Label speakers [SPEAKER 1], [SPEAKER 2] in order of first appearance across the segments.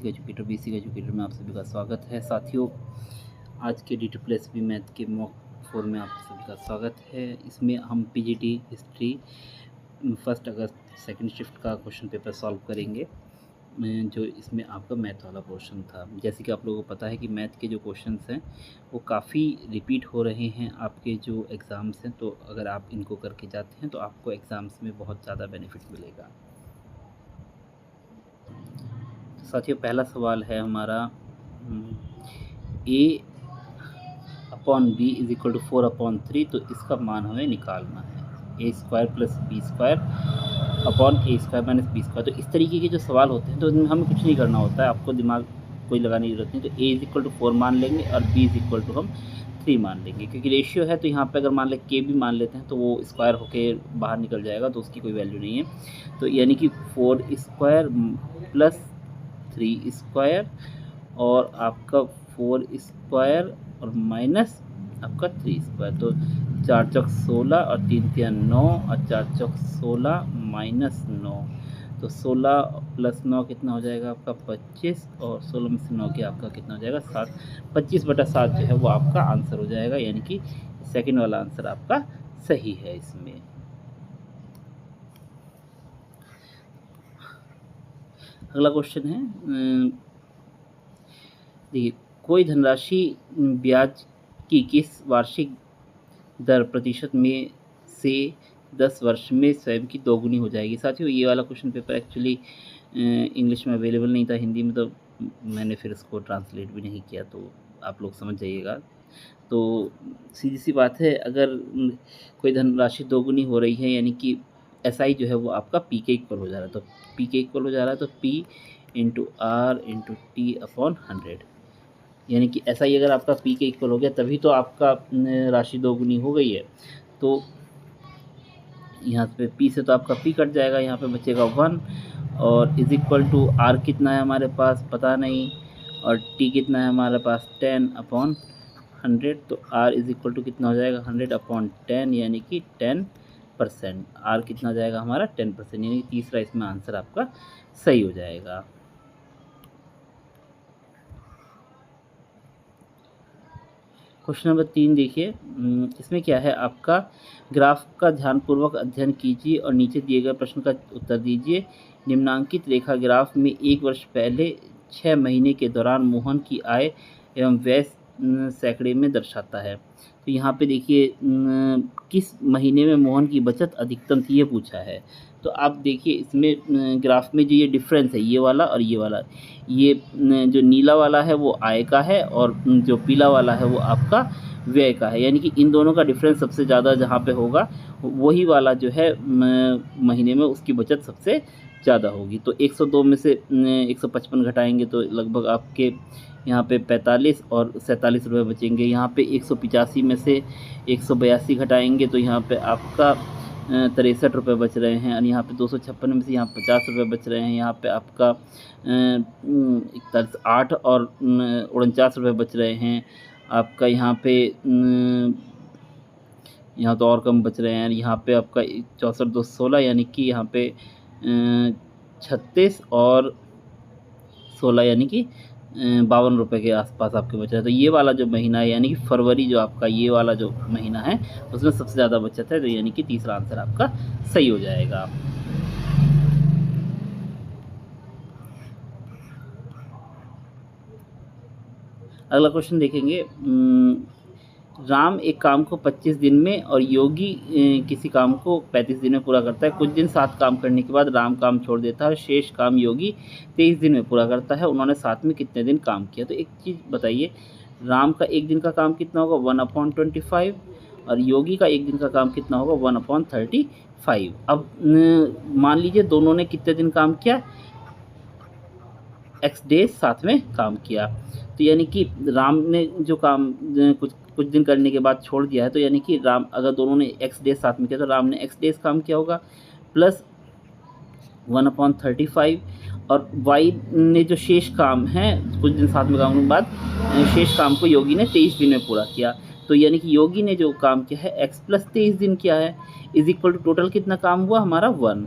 [SPEAKER 1] Basic educator में आप सभी का स्वागत है। साथियों, आज के DSSB मैथ के मॉक 4 में आप सभी का स्वागत है। इसमें हम PGT हिस्ट्री 1 अगस्त सेकंड शिफ्ट का क्वेश्चन पेपर सॉल्व करेंगे, जो इसमें आपका मैथ वाला पोर्शन था। जैसे कि आप लोगों को पता है कि मैथ के जो क्वेश्चंस हैं वो काफ़ी रिपीट हो रहे हैं आपके जो एग्ज़ाम्स हैं, तो अगर आप इनको करके जाते हैं तो आपको एग्ज़ाम्स में बहुत ज़्यादा बेनिफिट मिलेगा। साथियों, पहला सवाल है हमारा a/b = 4/3, तो इसका मान हमें निकालना है। a² + b² upon a² - b²। तो इस तरीके के जो सवाल होते हैं तो इनमें हमें कुछ नहीं करना होता है, आपको दिमाग कोई लगाने की जरूरत नहीं। तो a = 4 मान लेंगे और b = हम 3 मान लेंगे, क्योंकि रेशियो है। तो यहाँ पे अगर मान लें k भी मान लेते हैं तो वो स्क्वायर होके बाहर निकल जाएगा, तो उसकी कोई वैल्यू नहीं है। तो यानी कि 4² + 3² और आपका 4² और माइनस आपका 3²। तो 4 चौक 16 और 3 तिया 9 और 4 चौक 16 माइनस 9। तो 16 + 9 कितना हो जाएगा आपका 25, और 16 में से 9 के आपका कितना हो जाएगा 7। 25/7 जो है वो आपका आंसर हो जाएगा, यानी कि सेकंड वाला आंसर आपका सही है इसमें। अगला क्वेश्चन है, देखिए, कोई धनराशि ब्याज की किस वार्षिक दर प्रतिशत में से 10 वर्ष में स्वयं की दोगुनी हो जाएगी। साथियों, ये वाला क्वेश्चन पेपर एक्चुअली इंग्लिश में अवेलेबल नहीं था, हिंदी में, तो मैंने फिर इसको ट्रांसलेट भी नहीं किया, तो आप लोग समझ जाइएगा। तो सीधी सी बात है, अगर कोई धनराशि दोगुनी हो रही है, यानी कि SI जो है वो आपका P के इक्वल हो जा रहा है। तो P के इक्वल हो जा रहा है तो P × R × T/100, यानी कि SI अगर आपका P के इक्वल हो गया तभी तो आपका राशि दोगुनी हो गई है। तो यहाँ पे P से तो आपका P कट जाएगा, यहाँ पे बचेगा 1, और = R कितना है हमारे पास पता नहीं, और T कितना है हमारे पास 10/100। तो R = कितना हो जाएगा 100/10, यानी कि 10%। R कितना हो जाएगा हमारा 10%, यानी कि तीसरा इसमें आंसर आपका सही हो जाएगा। क्वेश्चन नंबर 3 देखिए, इसमें क्या है, आपका ग्राफ का ध्यानपूर्वक अध्ययन कीजिए और नीचे दिए गए प्रश्न का उत्तर दीजिए। निम्नांकित रेखा ग्राफ में 1 वर्ष पहले 6 महीने के दौरान मोहन की आय एवं व्यय सैकड़े में दर्शाता है। तो यहाँ पे देखिए, किस महीने में मोहन की बचत अधिकतम थी, ये पूछा है। तो आप देखिए, इसमें ग्राफ में जो ये डिफरेंस है, ये वाला और ये वाला, ये जो नीला वाला है वो आय का है, और जो पीला वाला है वो आपका व्यय का है। यानी कि इन दोनों का डिफरेंस सबसे ज़्यादा जहाँ पे होगा वही वाला जो है महीने में उसकी बचत सबसे ज़्यादा होगी। तो 102 में से 155 घटाएंगे तो लगभग आपके यहाँ पे 45 और 47 रुपये बचेंगे। यहाँ पे 185 में से 182 घटाएंगे तो यहाँ पे आपका 63 रुपये बच रहे हैं, और यहाँ पे 256 में से यहाँ 50 रुपये बच रहे हैं। यहाँ पे आपका 8 और 49 रुपये बच रहे हैं आपका। यहाँ पे यहाँ तो और कम बच रहे हैं। यहाँ पे आपका 64 2 16, यानी कि यहाँ पे 36 और 16, यानी कि 52 रुपये के आसपास आपके बच रहा है। तो ये वाला जो महीना है, यानी कि फरवरी, जो आपका ये वाला जो महीना है उसमें सबसे ज़्यादा बचत है। तो यानी कि तीसरा आंसर आपका सही हो जाएगा। अगला क्वेश्चन देखेंगे, राम एक काम को 25 दिन में और योगी किसी काम को 35 दिन में पूरा करता है। कुछ दिन साथ काम करने के बाद राम काम छोड़ देता है और शेष काम योगी 23 दिन में पूरा करता है। उन्होंने साथ में कितने दिन काम किया। तो एक चीज़ बताइए, राम का एक दिन का काम कितना होगा 1/25, और योगी का एक दिन का काम कितना होगा 1/35। अब मान लीजिए दोनों ने कितने दिन काम किया, x डेज साथ में काम किया। तो यानी कि राम ने जो काम कुछ दिन करने के बाद छोड़ दिया है, तो यानी कि राम, अगर दोनों ने x डेज साथ में किया तो राम ने x डेज काम किया होगा प्लस 1/35, और y ने जो शेष काम है कुछ दिन साथ में काम करने के बाद शेष काम को योगी ने 23 दिन में पूरा किया। तो यानी कि योगी ने जो काम किया है x + 23 दिन किया है, = टोटल कितना काम हुआ हमारा 1।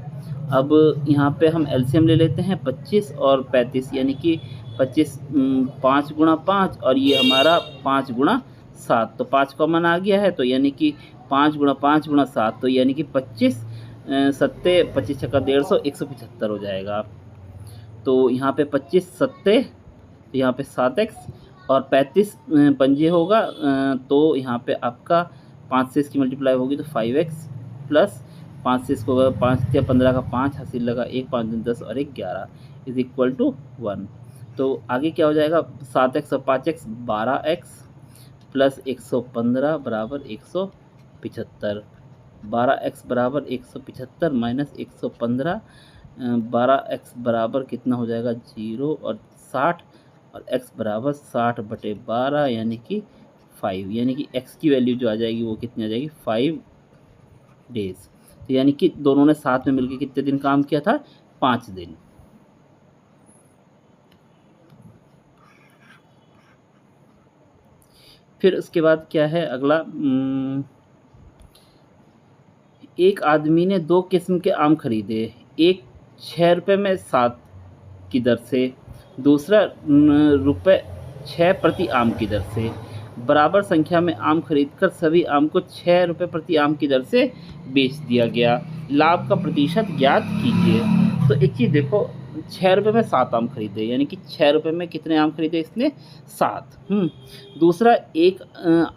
[SPEAKER 1] अब यहाँ पे हम एलसीएम ले लेते हैं 25 और 35, यानी कि 25 5 गुणा 5 और ये हमारा 5 गुणा 7, तो 5 कॉमन आ गया है, तो यानी कि 5 गुणा 5 गुणा 7, तो यानी कि 25 सत्ते 25 छक्का 150, 175 हो जाएगा। तो यहाँ पे 25 सत्ते, तो यहाँ पे 7x और 35 पंजे होगा, तो यहाँ पे आपका 5 से इसकी मल्टीप्लाई होगी तो 5x प्लस 5 से इसको 5 या 15 का 5 हासिल लगा, 1 5 दूनी 10 और 1 11 इज इक्वल टू 1। तो आगे क्या हो जाएगा, 7x और 5x 12x प्लस 115 बराबर 175, 12x बराबर 175 माइनस 115, 12x बराबर कितना हो जाएगा 0 और 60, और x बराबर 60/12 यानी कि 5, यानी कि x की वैल्यू जो आ जाएगी वो कितनी आ जाएगी 5 डेज। तो यानी कि दोनों ने साथ में मिलकर कितने दिन काम किया था, 5 दिन। फिर उसके बाद क्या है अगला, एक आदमी ने 2 किस्म के आम खरीदे, एक 6 रुपये में 7 की दर से, दूसरा रुपये 6 प्रति आम की दर से। बराबर संख्या में आम खरीदकर सभी आम को 6 रुपये प्रति आम की दर से बेच दिया गया। लाभ का प्रतिशत ज्ञात कीजिए। तो एक चीज़ देखो, 6 रुपये में 7 आम खरीदे, यानी कि 6 रुपये में कितने आम खरीदे इसने, 7। दूसरा एक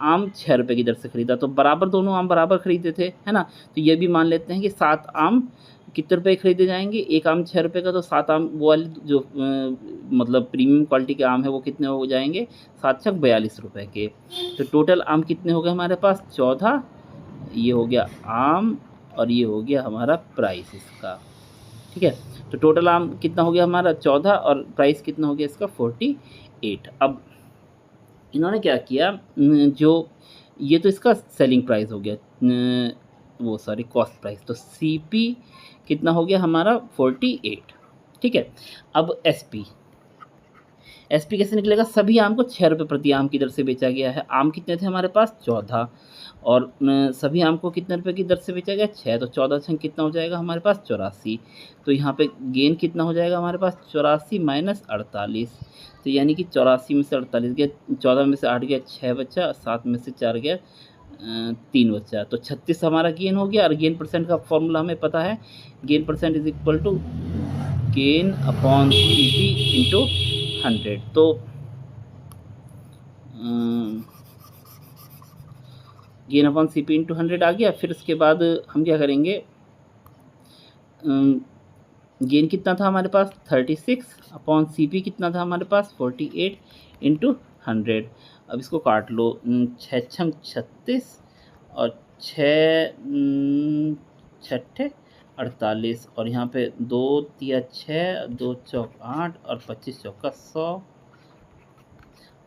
[SPEAKER 1] आम 6 रुपये की दर से खरीदा, तो बराबर दोनों आम बराबर खरीदे थे, है ना। तो ये भी मान लेते हैं कि 7 आम कितने रुपए खरीदे जाएंगे, एक आम 6 रुपये का, तो 7 आम वो वाले जो मतलब प्रीमियम क्वालिटी के आम है वो कितने हो जाएंगे, 7 छक 42 रुपये के। तो टोटल आम कितने हो गए हमारे पास, 14। ये हो गया आम और ये हो गया हमारा प्राइस इसका, ठीक है। तो टोटल आम कितना हो गया हमारा 14 और प्राइस कितना हो गया इसका 48। अब इन्होंने क्या किया, जो ये तो इसका सेलिंग प्राइस हो गया, वो सॉरी कॉस्ट प्राइस, तो CP कितना हो गया हमारा 48, ठीक है। अब SP कैसे निकलेगा, सभी आम को 6 रुपये प्रति आम की दर से बेचा गया है। आम कितने थे हमारे पास 14 और सभी आम को कितने रुपए की दर से बेचा गया 6, तो 14 छंग कितना हो जाएगा हमारे पास 84। तो यहाँ पे गेन कितना हो जाएगा हमारे पास 84 माइनस 48, तो यानी कि 84 में से 48 गया, 14 में से 8 गया 6 बचा, 7 में से 4 गया 3 बचा, तो 36 हमारा गेन हो गया। और गेन परसेंट का फॉर्मूला हमें पता है, gain percent is equal to gain upon CP into 100। तो गेन अपॉन CP इंटू 100 आ गया। फिर उसके बाद हम क्या करेंगे, गेन कितना था हमारे पास 36 अपॉन CP कितना था हमारे पास 48 इंटू 100। अब इसको काट लो, 6 छंग 36 और 6 छठे 48, और यहाँ पे 2 तिया 6, 2 चौक 8 और 25 चौका 100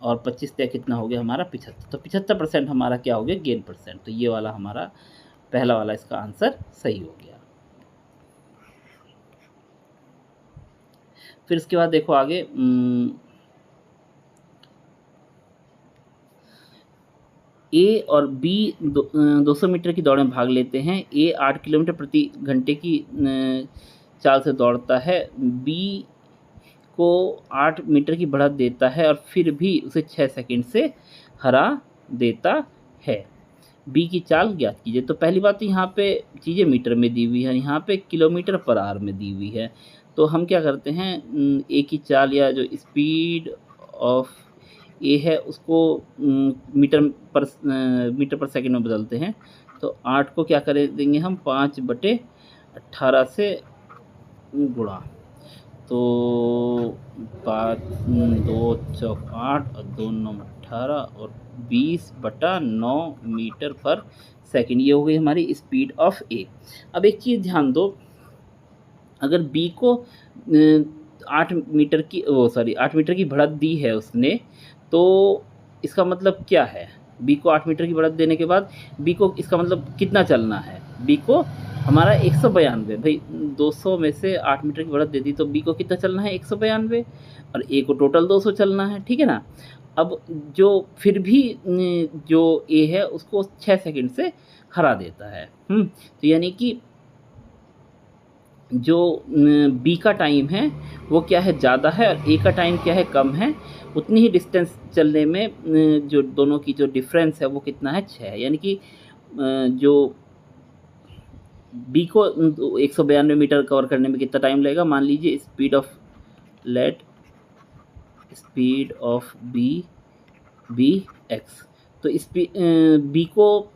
[SPEAKER 1] और 25 तिया कितना हो गया हमारा 75। तो 75% हमारा क्या हो गया गेन परसेंट। तो ये वाला हमारा पहला वाला इसका आंसर सही हो गया। फिर इसके बाद देखो आगे, ए और बी 200 मीटर की दौड़ में भाग लेते हैं। ए 8 किलोमीटर प्रति घंटे की चाल से दौड़ता है, बी को 8 मीटर की बढ़त देता है और फिर भी उसे 6 सेकंड से हरा देता है। बी की चाल ज्ञात कीजिए। तो पहली बात तो यहाँ पे चीज़ें मीटर में दी हुई है, यहाँ पे किलोमीटर पर आवर में दी हुई है। तो हम क्या करते हैं, ए की चाल या जो स्पीड ऑफ ए है उसको मीटर पर सेकंड में बदलते हैं। तो 8 को क्या कर देंगे हम 5/18 से गुणा, तो 2 चौक 8 और 2 9 18 और 20/9 मीटर पर सेकंड, ये हो गई हमारी स्पीड ऑफ ए। अब एक चीज़ ध्यान दो, अगर बी को 8 मीटर की बढ़त दी है उसने, तो इसका मतलब क्या है, बी को 8 मीटर की बढ़त देने के बाद बी को इसका मतलब कितना चलना है, बी को हमारा 192, भाई 200 में से 8 मीटर की बढ़त दे दी तो बी को कितना चलना है 192, और ए को टोटल 200 चलना है, ठीक है ना। अब जो फिर भी जो ए है उसको 6 सेकंड से हरा देता है। तो यानी कि जो बी का टाइम है वो क्या है, ज़्यादा है, और ए का टाइम क्या है, कम है, उतनी ही डिस्टेंस चलने में जो दोनों की जो डिफरेंस है वो कितना है, 6 है। यानी कि जो बी को 192 मीटर कवर करने में कितना टाइम लगेगा, मान लीजिए स्पीड ऑफ बी एक्स, तो बी को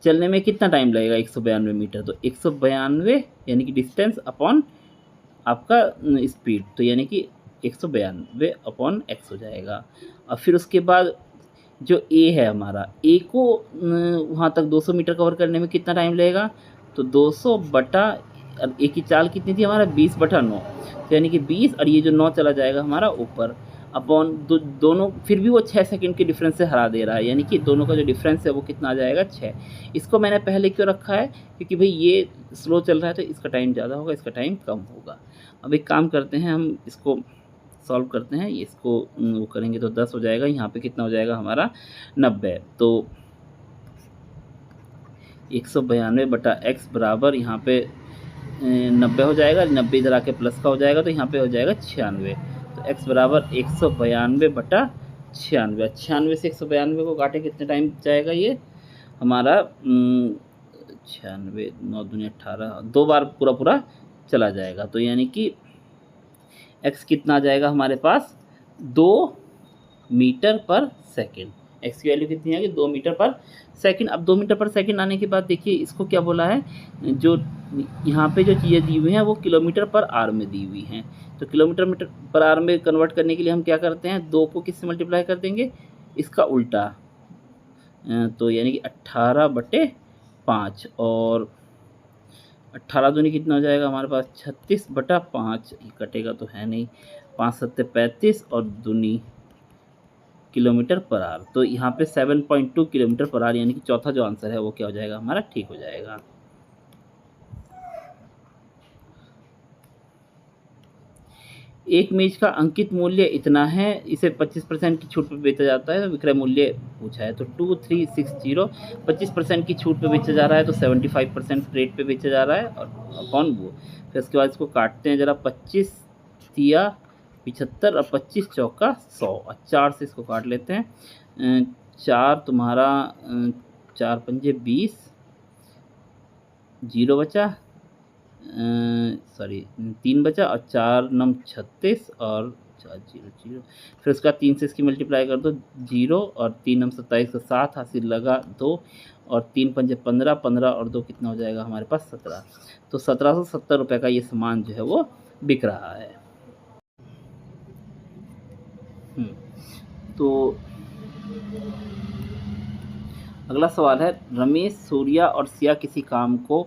[SPEAKER 1] चलने में कितना टाइम लगेगा, 192 मीटर, तो 192 यानी कि डिस्टेंस अपॉन आपका स्पीड, तो यानी कि 192 अपॉन एक्स हो जाएगा। और फिर उसके बाद जो ए है हमारा, ए को वहाँ तक 200 मीटर कवर करने में कितना टाइम लगेगा, तो 200 बटा, अब ए की चाल कितनी थी हमारा, 20 बटा 9, तो यानी कि 20, और ये जो 9 चला जाएगा हमारा ऊपर, अपॉन दोनों, फिर भी वो 6 सेकंड के डिफरेंस से हरा दे रहा है, यानी कि दोनों का जो डिफरेंस है वो कितना आ जाएगा, 6। इसको मैंने पहले क्यों रखा है, क्योंकि भाई ये स्लो चल रहा है तो इसका टाइम ज़्यादा होगा, इसका टाइम कम होगा। अब एक काम करते हैं, हम इसको सॉल्व करते हैं, इसको वो करेंगे तो 10 हो जाएगा, यहाँ पे कितना हो जाएगा हमारा 90, तो 192 बटा एक्स बराबर यहाँ पे 90 हो जाएगा, 90 इधर आके प्लस का हो जाएगा, तो यहाँ पे हो जाएगा 96, तो एक्स बराबर 192 बटा 96, 96 से 192 को काटे कितने टाइम जाएगा ये हमारा, 96 9 दूनी 18, 2 बार पूरा पूरा चला जाएगा, तो यानी कि एक्स कितना आ जाएगा हमारे पास, 2 मीटर पर सेकेंड। एक्स की वैल्यू कितनी आ गई, 2 मीटर पर सेकेंड। अब 2 मीटर पर सेकेंड आने के बाद देखिए इसको क्या बोला है, जो यहाँ पे जो चीज़ें दी हुई हैं वो किलोमीटर पर आवर में दी हुई हैं, तो किलोमीटर मीटर पर आवर में कन्वर्ट करने के लिए हम क्या करते हैं, 2 को किससे मल्टीप्लाई कर देंगे, इसका उल्टा, तो यानी कि 18/5, और 18 दूनी कितना हो जाएगा हमारे पास, 36/5, ये कटेगा तो है नहीं, 5 सत्ते 35, और दूनी किलोमीटर पर आवर, तो यहाँ पे 7.2 किलोमीटर पर आवर, यानी कि चौथा जो आंसर है वो क्या हो जाएगा हमारा, ठीक हो जाएगा। एक मेज का अंकित मूल्य इतना है, इसे 25% की छूट पर बेचा जाता है, तो विक्रय मूल्य पूछा है, तो 2360, 25% की छूट पे बेचा जा रहा है, तो 75% रेट पे बेचा जा रहा है, और अपॉन वो, फिर उसके बाद इसको काटते हैं जरा, 25 तिया 75, और 25 चौका 100, और 4 से इसको काट लेते हैं, 4 तुम्हारा 4 पंजे 20, 0 बचा, सॉरी 3 बचा, और 4 9 36, और 4 0 0, फिर उसका 3 से इसकी मल्टीप्लाई कर दो, 0, और 3 9 27 का 7 हासिल लगा 2, और 3 पंजे 15, 15 और 2 कितना हो जाएगा हमारे पास 17, तो 1770 रुपये का ये सामान जो है वो बिक रहा है। तो अगला सवाल है, रमेश, सूर्या और सिया किसी काम को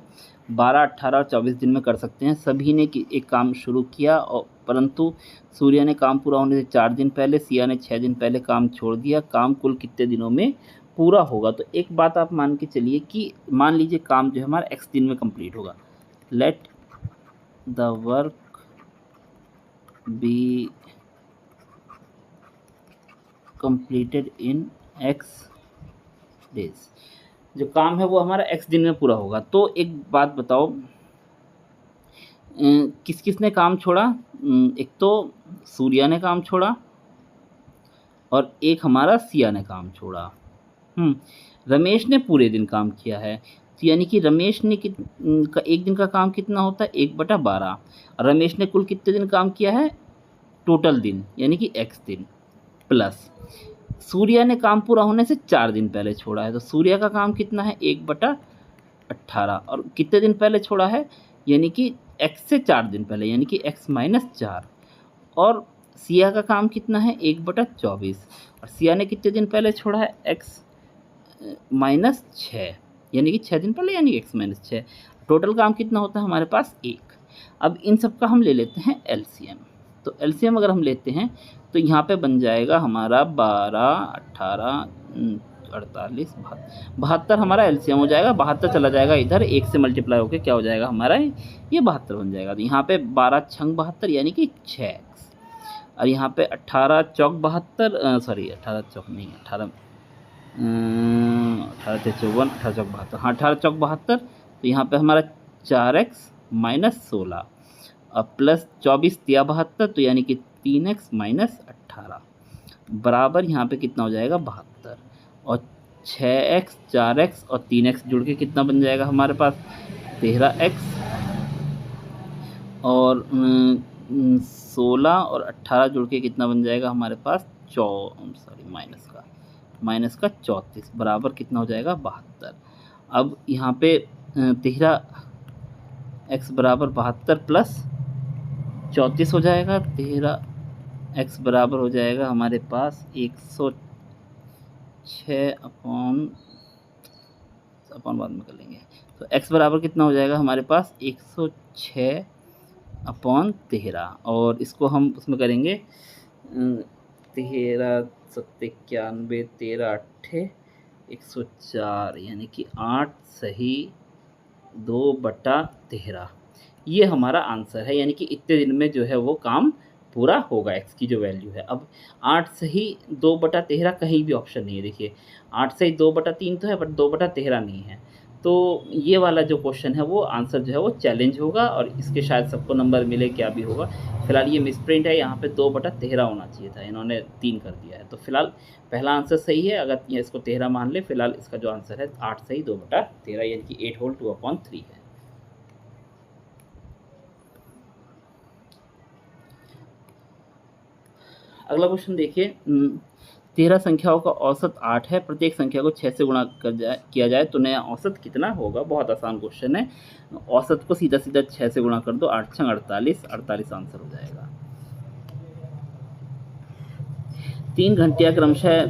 [SPEAKER 1] 12, 18 और 24 दिन में कर सकते हैं। सभी ने एक काम शुरू किया, और परंतु सूर्या ने काम पूरा होने से 4 दिन पहले, सिया ने 6 दिन पहले काम छोड़ दिया। काम कुल कितने दिनों में पूरा होगा? तो एक बात आप मान के चलिए कि मान लीजिए काम जो है हमारा x दिन में कंप्लीट होगा। Let the work be completed in x days. जो काम है वो हमारा x दिन में पूरा होगा। तो एक बात बताओ, किस किस ने काम छोड़ा? एक तो सूर्या ने काम छोड़ा, और एक हमारा सिया ने काम छोड़ा। रमेश ने पूरे दिन काम किया है, तो यानी कि रमेश ने एक दिन का काम कितना होता है, 1/12। रमेश ने कुल कितने दिन काम किया है, टोटल दिन, यानी कि x दिन, प्लस सूर्या ने काम पूरा होने से 4 दिन पहले छोड़ा है, तो सूर्या का काम कितना है, 1/18, और कितने दिन पहले छोड़ा है, यानी कि x से 4 दिन पहले, यानी कि x - 4। और सिया का काम कितना है, 1/24, और सिया ने कितने दिन पहले छोड़ा है, x - 6, यानी कि 6 दिन पहले, यानी कि x - 6। टोटल काम कितना होता है हमारे पास, 1। अब इन सब का हम ले लेते हैं एलसीएम। तो एलसीएम अगर हम लेते हैं तो यहाँ पे बन जाएगा हमारा 12, 18, 48, 72 हमारा एलसीएम हो जाएगा। 72 चला जाएगा इधर, 1 से मल्टीप्लाई होकर क्या हो जाएगा हमारा, ये 72 बन जाएगा। तो यहाँ पे 12 छंग 72, यानी कि 6x, और यहाँ पे 18 चौक 72, सॉरी 18 चौक नहीं, 18 18 54, 18 चौक 72, हाँ 18 चौक 72, तो यहाँ पे हमारा 4x - 16, अब प्लस 24 तिया 72, तो यानी कि 3x माइनस 18 बराबर यहाँ पे कितना हो जाएगा 72, और 6x 4x और 3x जुड़ के कितना बन जाएगा हमारे पास 13x, और 16 और 18 जुड़ के कितना बन जाएगा हमारे पास माइनस का 34 बराबर कितना हो जाएगा 72। अब यहाँ पे 13x बराबर 72 प्लस 34 हो जाएगा, 13x बराबर हो जाएगा हमारे पास 106 अपॉन बाद में कर लेंगे, तो x बराबर कितना हो जाएगा हमारे पास 106 अपॉन 13, और इसको हम उसमें करेंगे 13 सत्ते 91 13 अट्ठे 104, यानी कि 8 सही 2/13, ये हमारा आंसर है। यानी कि इतने दिन में जो है वो काम पूरा होगा x की जो वैल्यू है। अब 8 सही 2/13 कहीं भी ऑप्शन नहीं है, देखिए 8 सही 2/3 तो है बट 2/13 नहीं है, तो ये वाला जो क्वेश्चन है वो आंसर जो है वो चैलेंज होगा, और इसके शायद सबको नंबर मिले, क्या भी होगा। फिलहाल ये मिसप्रिंट है, यहाँ पे 2/13 होना चाहिए था, इन्होंने 3 कर दिया है, तो फिलहाल पहला आंसर सही है। अगर ये इसको 13 मान ले, फिलहाल इसका जो आंसर है 8 सही 2/13, यानी कि 8 होल 2/3 है। अगला क्वेश्चन देखिए, 13 संख्याओं का औसत 8 है, प्रत्येक संख्या को 6 से गुणा किया जाए तो नया औसत कितना होगा। बहुत आसान क्वेश्चन है, औसत को सीधा सीधा 6 से गुणा कर दो, 8 छंग 48, 48 आंसर हो जाएगा। 3 घंटियाँ क्रमशः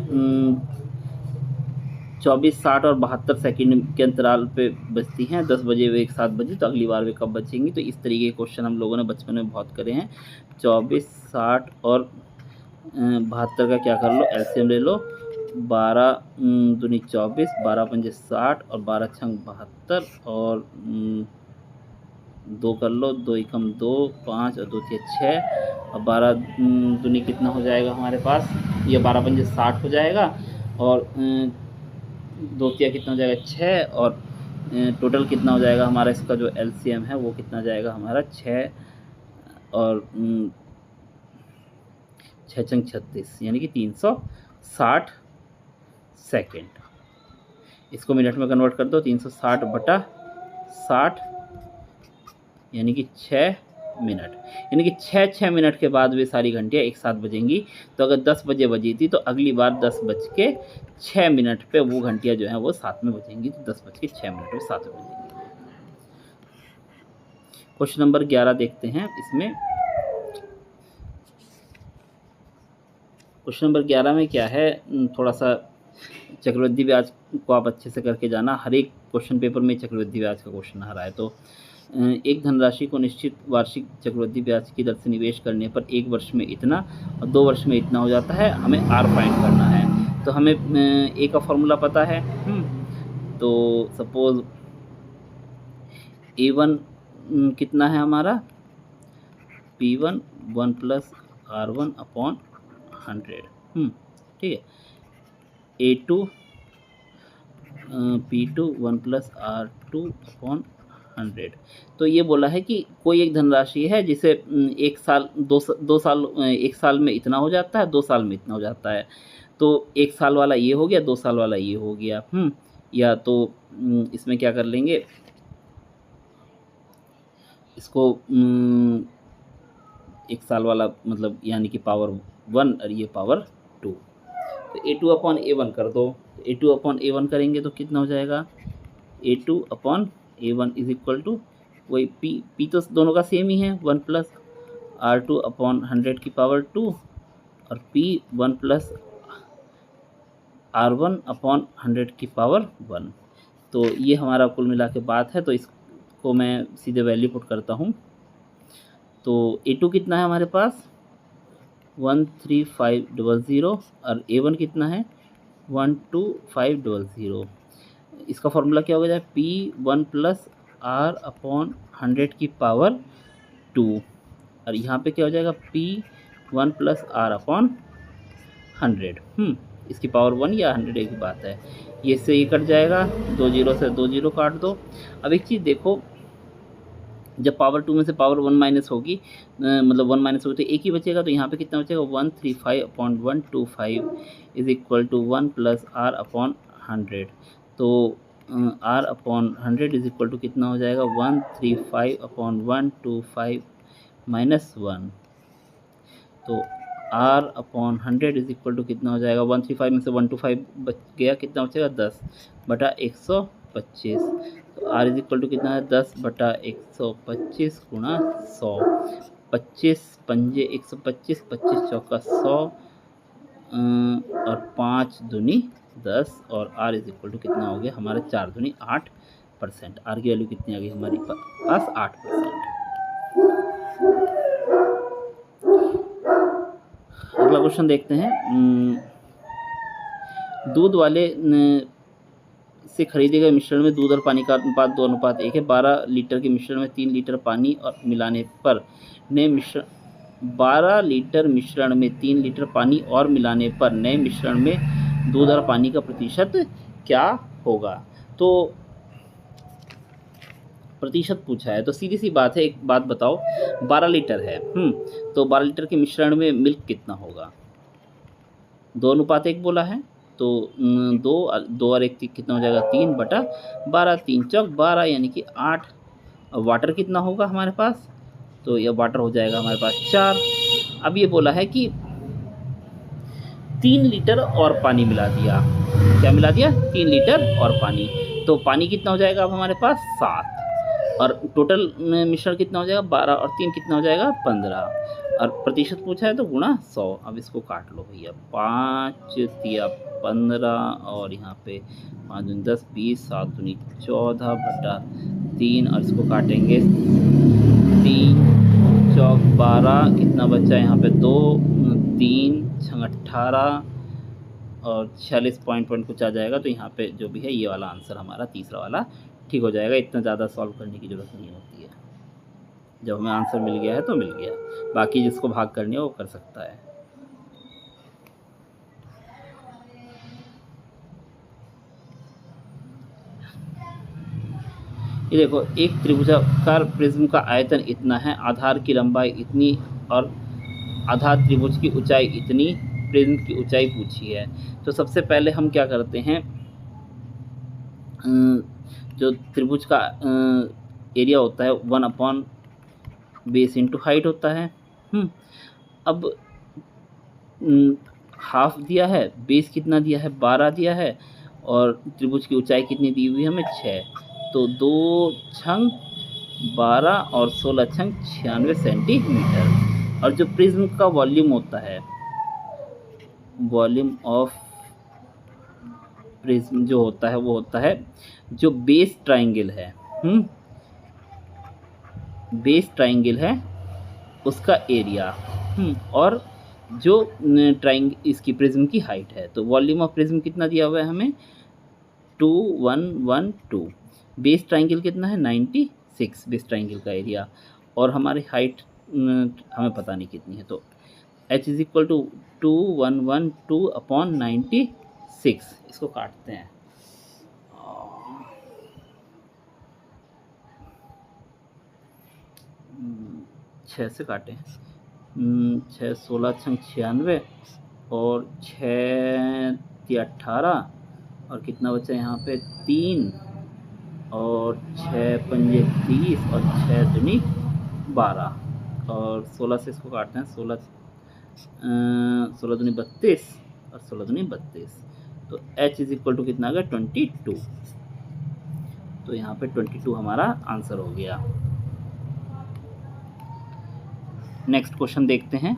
[SPEAKER 1] 24, 60 और 72 सेकंड के अंतराल पे बजती हैं, 10 बजे वे एक साथ बजी, तो अगली बार वे कब बचेंगी। तो इस तरीके के क्वेश्चन हम लोगों ने बचपन में बहुत करे हैं। 24, 60 और 72 का क्या कर लो, एलसीएम ले लो, 12 दूनी 24, 12 पंजे 60 और 12 छंग 72, और 2 कर लो, 2 एकम 2, 5 और 2 तिया 6, और 12 दूनी कितना हो जाएगा हमारे पास, ये 12 पंजे 60 हो जाएगा, और 2 तिया कितना हो जाएगा 6, और टोटल कितना हो जाएगा हमारा, इसका जो एलसीएम है वो कितना जाएगा हमारा 6 और 6 छंग 36, यानी कि 360 सेकेंड। इसको मिनट में कन्वर्ट कर दो, 360/60 यानी कि 6 मिनट, यानी कि 6 मिनट के बाद वे सारी घंटियाँ एक साथ बजेंगी। तो अगर 10 बजे बजी थी तो अगली बार 10:06 पे वो घंटियाँ जो हैं वो साथ में बजेंगी, तो 10:06 पे साथ में बजेंगी। क्वेश्चन नंबर 11 देखते हैं। इसमें क्वेश्चन नंबर 11 में क्या है, थोड़ा सा चक्रवृद्धि ब्याज को आप अच्छे से करके जाना। हर एक क्वेश्चन पेपर में चक्रवृद्धि ब्याज का क्वेश्चन आ रहा है। तो एक धनराशि को निश्चित वार्षिक चक्रवृद्धि ब्याज की दर से निवेश करने पर 1 वर्ष में इतना और 2 वर्ष में इतना हो जाता है। हमें आर फाइंड करना है, तो हमें ए का फॉर्मूला पता है। तो सपोज A1 कितना है हमारा, P1 1 + R1/100, ठीक है। A2 P2 1 + R2/100। तो ये बोला है कि कोई एक धनराशि है जिसे एक साल 2 साल 1 साल में इतना हो जाता है, 2 साल में इतना हो जाता है। तो 1 साल वाला ये हो गया, 2 साल वाला ये हो गया। या तो इसमें क्या कर लेंगे, इसको 1 साल वाला मतलब यानी कि पावर 1 और ये पावर 2, तो A2/A1 कर दो। A2/A1 करेंगे तो कितना हो जाएगा, A2/A1 इज इक्वल टू वही P तो दोनों का सेम ही है, 1 + R2/100 की पावर 2 और P 1 + R1/100 की पावर 1। तो ये हमारा कुल मिला के बात है। तो इसको मैं सीधे वैल्यू पुट करता हूँ। तो A2 कितना है हमारे पास 13500 और A1 कितना है 12500। इसका फॉर्मूला क्या हो जाए, P1 + R/100 की पावर 2, और यहाँ पे क्या हो जाएगा P1 + R/100। इसकी पावर 1 या 100 एक ही बात है। ये से ये कट जाएगा, 2 0 से 2 0 काट दो। अब एक चीज़ देखो, जब पावर 2 में से पावर 1 माइनस होगी, मतलब 1 माइनस होगी तो एक ही बचेगा, तो यहाँ पे कितना बचेगा 135/125 is equal to 1 plus R upon 100। तो R upon 100 is equal to कितना हो जाएगा 135/125 माइनस 1। तो R upon 100 is equal to कितना हो जाएगा 135 में से 125 बच गया, कितना बचेगा 10/125। तो आर इज इक्वल टू कितना है 10/125 गुणा 100। 25 पंजे 125, 25 चौका 100 और 5 दूनी 10 और आर इज इक्वल टू कितना हो गया हमारा 4 दूनी 8%। आर की वैल्यू कितनी आ गई हमारे पास 8%। अगला क्वेश्चन देखते हैं। दूध वाले से खरीदे गए मिश्रण में दूध और पानी का अनुपात 2:1 है। 12 लीटर के मिश्रण में 3 लीटर पानी और मिलाने पर नए मिश्रण 12 लीटर मिश्रण में 3 लीटर पानी और मिलाने पर नए मिश्रण में दूध और पानी का प्रतिशत क्या होगा। तो प्रतिशत पूछा है, तो सीधी सी बात है, एक बात बताओ 12 लीटर है, तो 12 लीटर के मिश्रण में मिल्क कितना होगा। 2:1 बोला है, तो 2 और 1 कितना हो जाएगा 3/12, 3 चौक 12 यानी कि 8। वाटर कितना होगा हमारे पास, तो यह वाटर हो जाएगा हमारे पास 4। अब ये बोला है कि 3 लीटर और पानी मिला दिया, क्या मिला दिया 3 लीटर और पानी, तो पानी कितना हो जाएगा अब हमारे पास 7 और टोटल मिश्रण कितना हो जाएगा 12 और 3 कितना हो जाएगा 15 और प्रतिशत पूछा है तो गुणा 100। अब इसको काट लो भैया, 5 तिया 15 और यहाँ पे 5 दूनी 10 20 7 दूनी 14/3 और इसको काटेंगे 3 चौक 12, कितना बचा यहाँ पे 2 3 6 18 और 46 पॉइंट कुछ आ जाएगा। तो यहाँ पे जो भी है ये वाला आंसर हमारा तीसरा वाला ठीक हो जाएगा। इतना ज़्यादा सॉल्व करने की ज़रूरत नहीं होती है, जब हमें आंसर मिल गया है तो मिल गया, बाकी जिसको भाग करनी है वो कर सकता है। ये देखो, एक त्रिभुजाकार प्रिज्म का आयतन इतना है, आधार की लंबाई इतनी और आधार त्रिभुज की ऊंचाई इतनी, प्रिज्म की ऊंचाई पूछी है। तो सबसे पहले हम क्या करते हैं, जो त्रिभुज का एरिया होता है 1/बेस इंटू हाइट होता है। अब हाफ दिया है, बेस कितना दिया है 12 दिया है और त्रिभुज की ऊंचाई कितनी दी हुई है हमें 6, तो 2 छंग 12 और 16 छंग 96 सेंटीमीटर। और जो प्रिज्म का वॉल्यूम होता है, वॉल्यूम ऑफ प्रिज्म जो होता है वो होता है जो बेस ट्राइंगल है, बेस ट्राइंगल है उसका एरिया, और जो ट्राइंगल इसकी प्रिज्म की हाइट है। तो वॉल्यूम ऑफ प्रिज्म कितना दिया हुआ है हमें 2112, बेस ट्राइंगल कितना है 96 बेस ट्राइंगल का एरिया, और हमारी हाइट हमें पता नहीं कितनी है, तो h इज इक्वल टू 2112/96। इसको काटते हैं, 6 से काटें, 6 16 छंग 96 और 6 18 और कितना बचा यहाँ पे 3 और 6 पंजे 30 और 6 दूनी 12 और 16 से इसको काटते हैं, 16 दूनी 32 और 16 दूनी 32, तो h इज इक्वल टू कितना आ गया 22। तो यहाँ पे 22 हमारा आंसर हो गया। नेक्स्ट क्वेश्चन देखते हैं।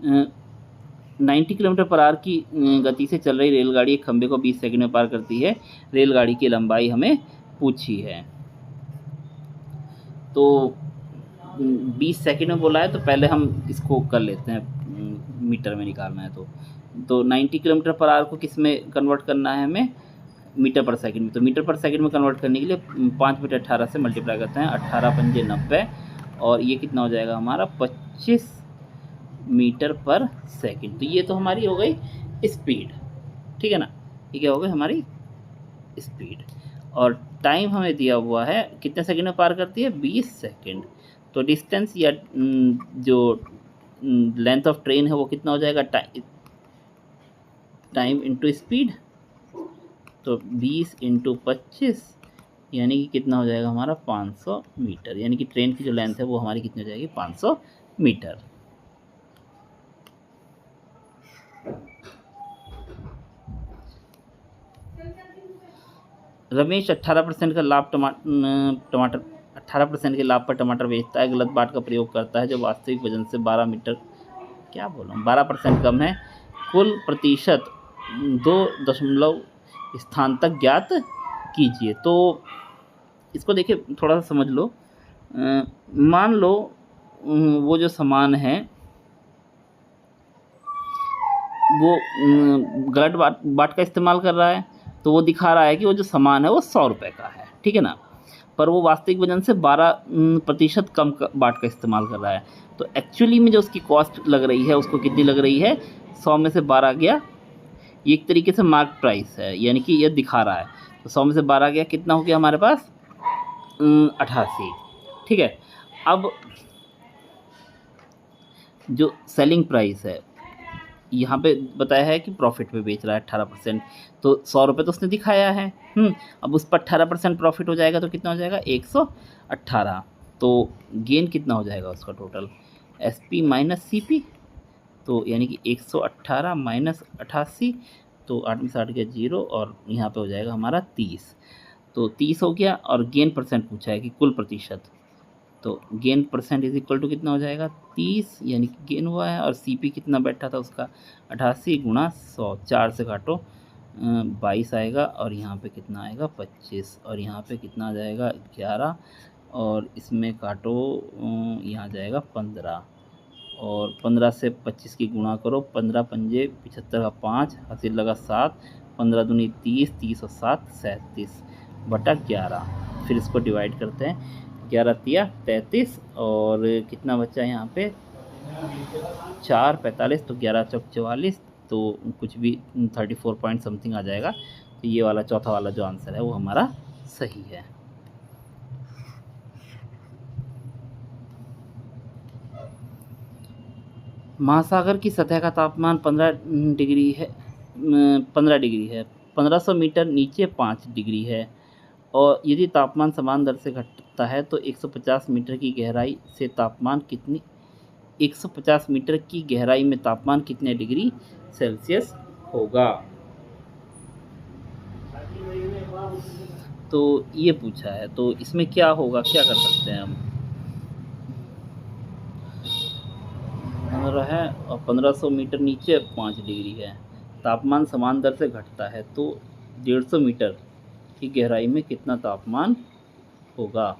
[SPEAKER 1] अ, 90 किलोमीटर पर आवर की गति से चल रही रेलगाड़ी एक खंभे को 20 सेकंड में पार करती है। रेलगाड़ी की लंबाई हमें पूछी है। तो 20 सेकंड में बोला है, तो पहले हम इसको कर लेते हैं, मीटर में निकालना है तो 90 किलोमीटर पर आवर को किस में कन्वर्ट करना है हमें, मीटर पर सेकंड में। तो मीटर पर सेकंड में कन्वर्ट करने के लिए 5/18 से मल्टीप्लाई करते हैं, 18 पंजे 90 और ये कितना हो जाएगा हमारा 25 मीटर पर सेकंड। तो ये तो हमारी हो गई स्पीड, ठीक है ना, ये क्या हो गई हमारी स्पीड, और टाइम हमें दिया हुआ है कितने सेकंड में पार करती है, 20 सेकंड। तो डिस्टेंस या जो लेंथ ऑफ ट्रेन है वो कितना हो जाएगा, टाइम इंटू स्पीड। तो 20 इंटू 25 यानी कि कितना हो जाएगा हमारा 500 मीटर, यानी कि ट्रेन की जो लेंथ है वो हमारी कितनी हो जाएगी, 500 मीटर। रमेश 18% का लाभ टमाटर 18% के लाभ पर टमाटर बेचता है, गलत बाट का प्रयोग करता है जो वास्तविक वजन से 12 मीटर, क्या बोलूँ, 12% कम है। कुल प्रतिशत 2 स्थान तक ज्ञात कीजिए। तो इसको देखिए थोड़ा सा समझ लो। मान लो वो जो सामान है वो गलत बाट का इस्तेमाल कर रहा है, तो वो दिखा रहा है कि वो जो सामान है वो 100 रुपये का है, ठीक है ना, पर वो वास्तविक वजन से 12% कम बाट का इस्तेमाल कर रहा है। तो एक्चुअली में जो उसकी कॉस्ट लग रही है उसको कितनी लग रही है, 100 में से 12 गया, ये एक तरीके से मार्क प्राइस है, यानी कि ये दिखा रहा है। तो 100 में से 12 गया, कितना हो गया हमारे पास, 88, ठीक है। अब जो सेलिंग प्राइस है यहाँ पे बताया है कि प्रॉफिट पे बेच रहा है 18%, तो 100 रुपये तो उसने दिखाया है। अब उस पर 18% प्रॉफिट हो जाएगा तो कितना हो जाएगा, 118। तो गेन कितना हो जाएगा उसका टोटल, SP माइनस CP, तो यानी कि 118 माइनस 88, तो 8 में से 8 गया 0, और यहाँ पे हो जाएगा हमारा 30। तो 30 हो गया, और गेन परसेंट पूछा है कि कुल प्रतिशत, तो gain percent is equal to कितना हो जाएगा, 30, यानी कि गेन हुआ है, और CP कितना बैठा था उसका, 88 गुणा 100, 4 से काटो 22 आएगा, और यहाँ पे कितना आएगा 25, और यहाँ पे कितना आ जाएगा 11, और इसमें काटो यहाँ जाएगा 15, और 15 से 25 की गुणा करो, 15 पंजे 75 का 5, हासिल लगा 7, 15 दूनी 30, 30 और 7 37 बटा 11। फिर इसको डिवाइड करते हैं, 11 तिया 33, और कितना बचा यहाँ पे 4 45, तो 11 चौक 44, तो कुछ भी 34 पॉइंट समथिंग आ जाएगा। तो ये वाला चौथा वाला जो आंसर है वो हमारा सही है। महासागर की सतह का तापमान 15 डिग्री है, 15 डिग्री है, 1500 मीटर नीचे 5 डिग्री है, और यदि तापमान समान दर से घटता है तो 150 मीटर की गहराई से तापमान कितनी 150 मीटर की गहराई में तापमान कितने डिग्री सेल्सियस होगा। तो ये पूछा है, तो इसमें क्या होगा, क्या कर सकते हैं हम, 15 है और 1500 मीटर नीचे 5 डिग्री है, तापमान समान दर से घटता है, तो 150 मीटर की गहराई में कितना तापमान होगा।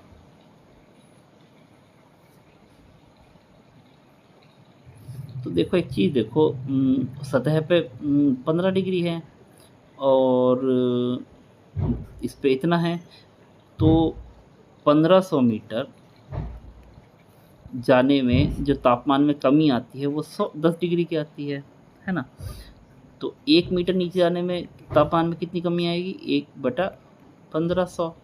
[SPEAKER 1] तो देखो एक चीज़ देखो, सतह पे 15 डिग्री है, और इस पे इतना है, तो 1500 मीटर जाने में जो तापमान में कमी आती है वो 10 डिग्री की आती है ना। तो 1 मीटर नीचे जाने में तापमान में कितनी कमी आएगी, 1/1500,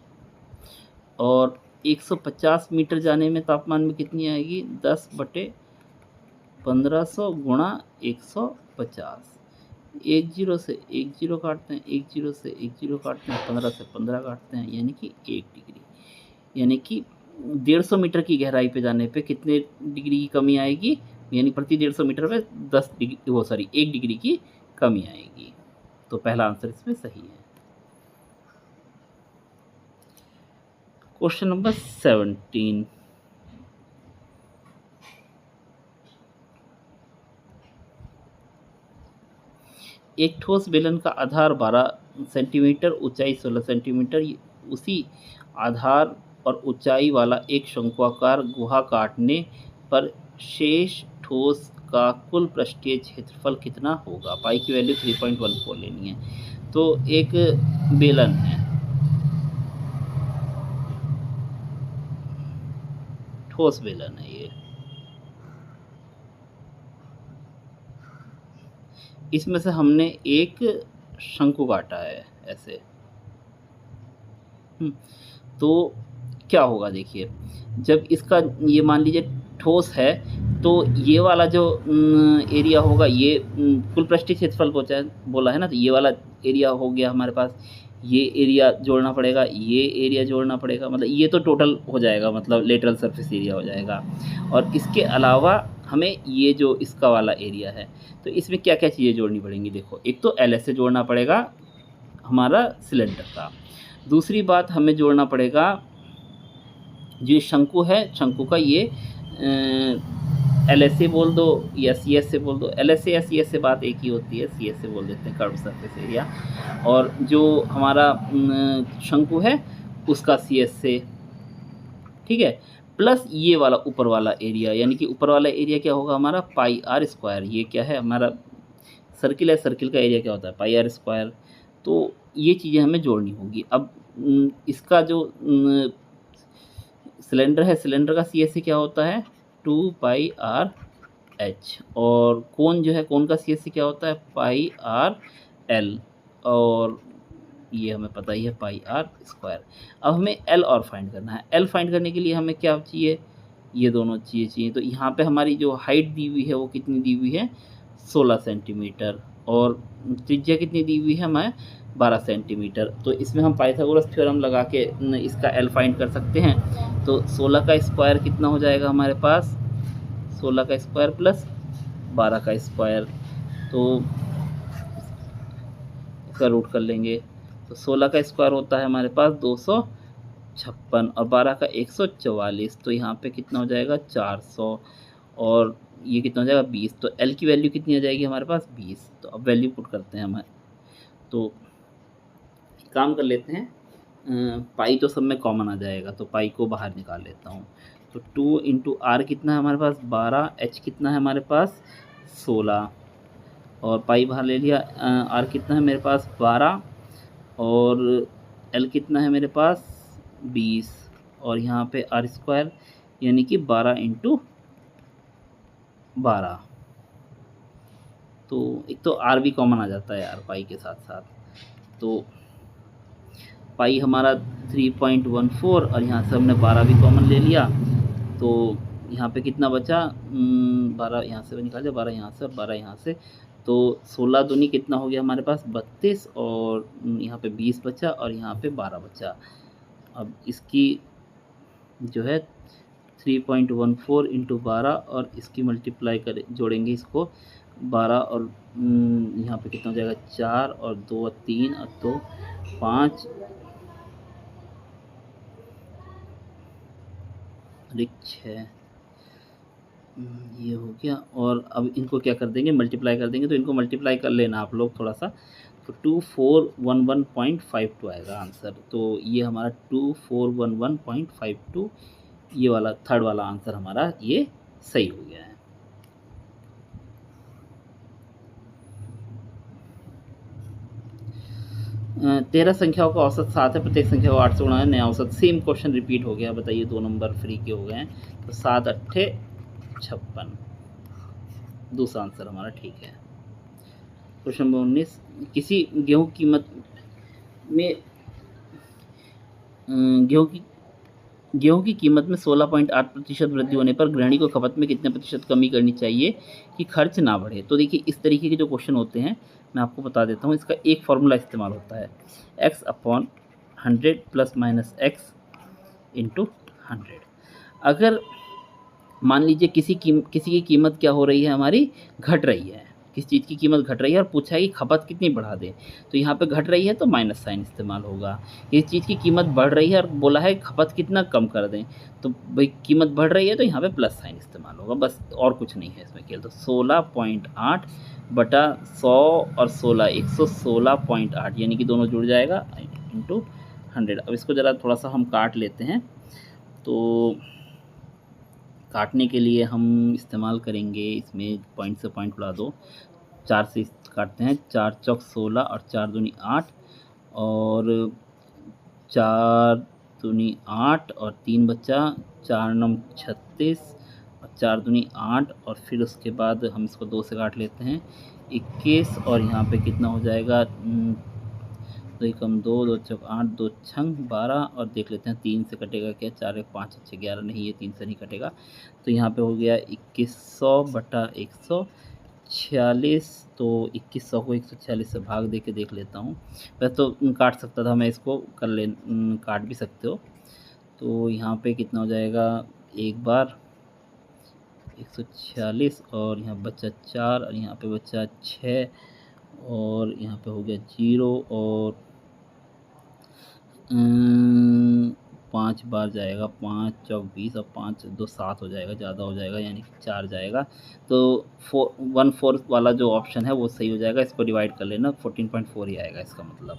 [SPEAKER 1] और 150 मीटर जाने में तापमान में कितनी आएगी, 10/1500 गुणा 150। 1 0 से 1 0 काटते हैं, 1 0 से 1 0 काटते हैं, 15 से 15 काटते हैं, यानी कि 1 डिग्री, यानी कि 150 मीटर की गहराई पे जाने पे कितने डिग्री की कमी आएगी, यानी प्रति 150 मीटर पे 10 डिग्री 1 डिग्री की कमी आएगी। तो पहला आंसर इसमें सही है। क्वेश्चन नंबर 17, एक ठोस बेलन का आधार 12 सेंटीमीटर, ऊंचाई 16 सेंटीमीटर, उसी आधार और ऊंचाई वाला एक शंक्वाकार गुहा काटने पर शेष ठोस का कुल पृष्ठीय क्षेत्रफल कितना होगा। पाई की वैल्यू 3.14 लेनी है। तो एक बेलन है, ठोस बेलन है ये, इसमें से हमने एक शंकु काटा है ऐसे, हुँ, तो क्या होगा देखिए, जब इसका ये मान लीजिए ठोस है, तो ये वाला जो एरिया होगा ये कुल पृष्ठीय क्षेत्रफल बोला है ना, तो ये वाला एरिया हो गया हमारे पास, ये एरिया जोड़ना पड़ेगा, ये एरिया जोड़ना पड़ेगा, मतलब ये तो टोटल हो जाएगा, मतलब लेटरल सरफेस एरिया हो जाएगा। और इसके अलावा हमें ये जो इसका वाला एरिया है, तो इसमें क्या-क्या चीज़ें जोड़नी पड़ेंगी देखो, एक तो एलएसए जोड़ना पड़ेगा हमारा सिलेंडर का। दूसरी बात हमें जोड़ना पड़ेगा, जो शंकु है, शंकु का ये एलएसए बोल दो या सीएसए बोल दो, एलएसए या सीएसए बात एक ही होती है, सीएसए बोल देते हैं, कर्व सरफेस एरिया। और जो हमारा शंकु है उसका सीएसए, ठीक है, प्लस ये वाला ऊपर वाला एरिया, यानी कि ऊपर वाला एरिया क्या होगा हमारा पाई आर स्क्वायर। ये क्या है हमारा सर्किल है, सर्किल का एरिया क्या होता है पाई आर स्क्वायर। तो ये चीज़ें हमें जोड़नी होगी। अब इसका जो सिलेंडर है, सिलेंडर का सीएससी क्या होता है 2 पाई आर एच, और कोन जो है, कोन का सीएससी क्या होता है पाई आर एल, और ये हमें पता ही है पाई आर स्क्वायर। अब हमें एल और फाइंड करना है। एल फाइंड करने के लिए हमें क्या चाहिए, ये दोनों चीज़ें चाहिए। तो यहाँ पे हमारी जो हाइट दी हुई है वो कितनी दी हुई है 16 सेंटीमीटर, और त्रिज्या कितनी दी हुई है हमें 12 सेंटीमीटर। तो इसमें हम पाइथागोरस थ्योरम लगा के इसका एल फाइंड कर सकते हैं। तो 16 का स्क्वायर कितना हो जाएगा हमारे पास, 16 का स्क्वायर प्लस 12 का स्क्वायर, तो इसका रूट कर लेंगे। तो 16 का स्क्वायर होता है हमारे पास 256 और 12 का 144, तो यहाँ पे कितना हो जाएगा 400, और ये कितना हो जाएगा 20। तो एल की वैल्यू कितनी आ जाएगी हमारे पास 20। तो अब वैल्यू पुट करते हैं हमारे, तो काम कर लेते हैं, पाई तो सब में कॉमन आ जाएगा, तो पाई को बाहर निकाल लेता हूँ। तो 2 इंटू आर कितना है हमारे पास 12, एच कितना है हमारे पास 16, और पाई बाहर ले लिया। आर कितना है मेरे पास 12, और एल कितना है मेरे पास 20, और यहाँ पे आर स्क्वायर यानी कि 12 इंटू 12। तो एक तो आर भी कॉमन आ जाता है यार पाई के साथ साथ, तो पाई हमारा 3.14, और यहाँ से हमने 12 भी कॉमन ले लिया। तो यहाँ पे कितना बचा 12 यहाँ से निकाल, 12 यहाँ से, 12 यहाँ से, तो 16 दूनी कितना हो गया हमारे पास 32, और यहाँ पे 20 बचा, और यहाँ पे 12 बचा। अब इसकी जो है 3.14 इंटू 12, और इसकी मल्टीप्लाई कर जोड़ेंगे इसको 12, और यहाँ पे कितना हो जाएगा 4 और 2 और 3 और 2 5, 6, ये हो गया। और अब इनको क्या कर देंगे मल्टीप्लाई कर देंगे, तो इनको मल्टीप्लाई कर लेना आप लोग थोड़ा सा, तो 2411.52 आएगा आंसर। तो ये हमारा 2411.52, ये वाला थर्ड वाला आंसर हमारा ये सही हो गया है। तेरह संख्याओं का औसत 7 है, प्रत्येक संख्या को 8 से गुणा है, नया औसत। सेम क्वेश्चन रिपीट हो गया, बताइए 2 नंबर फ्री के हो गए हैं। तो 7 अट्ठे 56, दूसरा आंसर हमारा ठीक है। क्वेश्चन नंबर 19, किसी गेहूं की कीमत में गेहूं की कीमत में 16.8% वृद्धि होने पर गृहिणी को खपत में कितने प्रतिशत कमी करनी चाहिए कि खर्च ना बढ़े। तो देखिए इस तरीके के जो क्वेश्चन होते हैं मैं आपको बता देता हूँ, इसका एक फॉर्मूला इस्तेमाल होता है x/100 plus minus x into 100। अगर मान लीजिए किसी की कीमत क्या हो रही है हमारी घट रही है, किसी चीज़ की कीमत घट रही है और पूछा है कि खपत कितनी बढ़ा दें, तो यहाँ पे घट रही है तो माइनस साइन इस्तेमाल होगा। किसी चीज़ की कीमत बढ़ रही है और बोला है खपत कितना कम कर दें, तो भाई कीमत बढ़ रही है तो यहाँ पे प्लस साइन इस्तेमाल होगा, बस और कुछ नहीं है इसमें केवल। तो 16.8 बटा 100 और 16 116.8, यानी कि दोनों जुड़ जाएगा इंटू 100। अब इसको ज़रा थोड़ा सा हम काट लेते हैं। तो काटने के लिए हम इस्तेमाल करेंगे इसमें पॉइंट से पॉइंट उड़ा दो, 4 से काटते हैं, 4 चौक 16 और 4 दूनी 8, और 4 दूनी 8 और 3 बचा, 4 नम 36 और 4 दूनी 8, और फिर उसके बाद हम इसको 2 से काट लेते हैं 21, और यहाँ पे कितना हो जाएगा दो एकम 2, 2 चौक 8, 2 छंग 12 और देख लेते हैं 3 से कटेगा क्या, 4 एक 5 6 11 नहीं, ये 3 से नहीं कटेगा। तो यहाँ पे हो गया 2100 बटा 146। तो 2100 को 146 से भाग दे के देख लेता हूँ। वैसे तो काट सकता था मैं इसको, काट भी सकते हो। तो यहाँ पे कितना हो जाएगा, एक बार 146 और यहाँ बचा 4 और यहाँ पे बचा 6 और यहाँ पे हो गया 0 और 5 बार जाएगा, 5 चौक 20 और 5 2 7 हो जाएगा, ज़्यादा हो जाएगा यानी कि 4 जाएगा। तो 1/4 वाला जो ऑप्शन है वो सही हो जाएगा। इसको डिवाइड कर लेना, 14.4 ही आएगा इसका मतलब।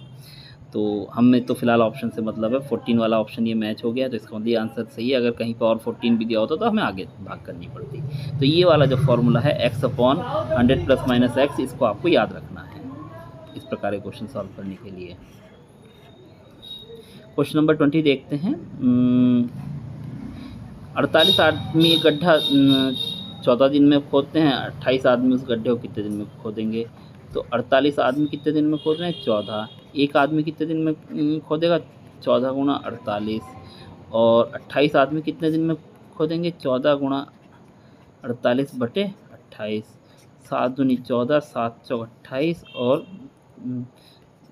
[SPEAKER 1] तो हमें तो फ़िलहाल ऑप्शन से मतलब है, 14 वाला ऑप्शन ये मैच हो गया, तो इसका मतलब ये आंसर सही है। अगर कहीं पर और 14 भी दिया होता तो हमें आगे भाग करनी पड़ती। तो ये वाला जो फॉर्मूला है x/100 ± x, इसको आपको याद रखना है इस प्रकार के क्वेश्चन सॉल्व करने के लिए। क्वेश्चन नंबर 20 देखते हैं। 48 आदमी गड्ढा 14 दिन में खोदते हैं, 28 आदमी उस गड्ढे को कितने दिन में खोदेंगे। तो 48 आदमी कितने दिन में खोद रहे हैं, 14। एक आदमी कितने दिन में खोदेगा, 14 गुणा 48। और 28 आदमी कितने दिन में खोदेंगे, 14 गुणा 48 बटे 28। 7 दूनी 14, 7 चौक 28 और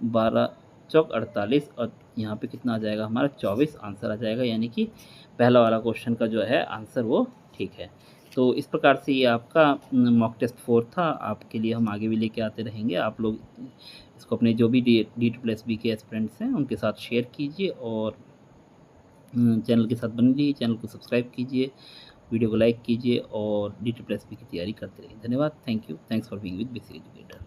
[SPEAKER 1] 12 चौक 48 और यहाँ पे कितना आ जाएगा हमारा 24 आंसर आ जाएगा। यानी कि पहला वाला क्वेश्चन का जो है आंसर वो ठीक है। तो इस प्रकार से ये आपका मॉक टेस्ट 4 था। आपके लिए हम आगे भी लेके आते रहेंगे। आप लोग इसको अपने जो भी D2+B के एस्पिरेंट्स हैं उनके साथ शेयर कीजिए और चैनल के साथ बने रहिए। चैनल को सब्सक्राइब कीजिए, वीडियो को लाइक कीजिए और D2+B की तैयारी करते रहिए। धन्यवाद। Thank you. Thanks for being with basic educator.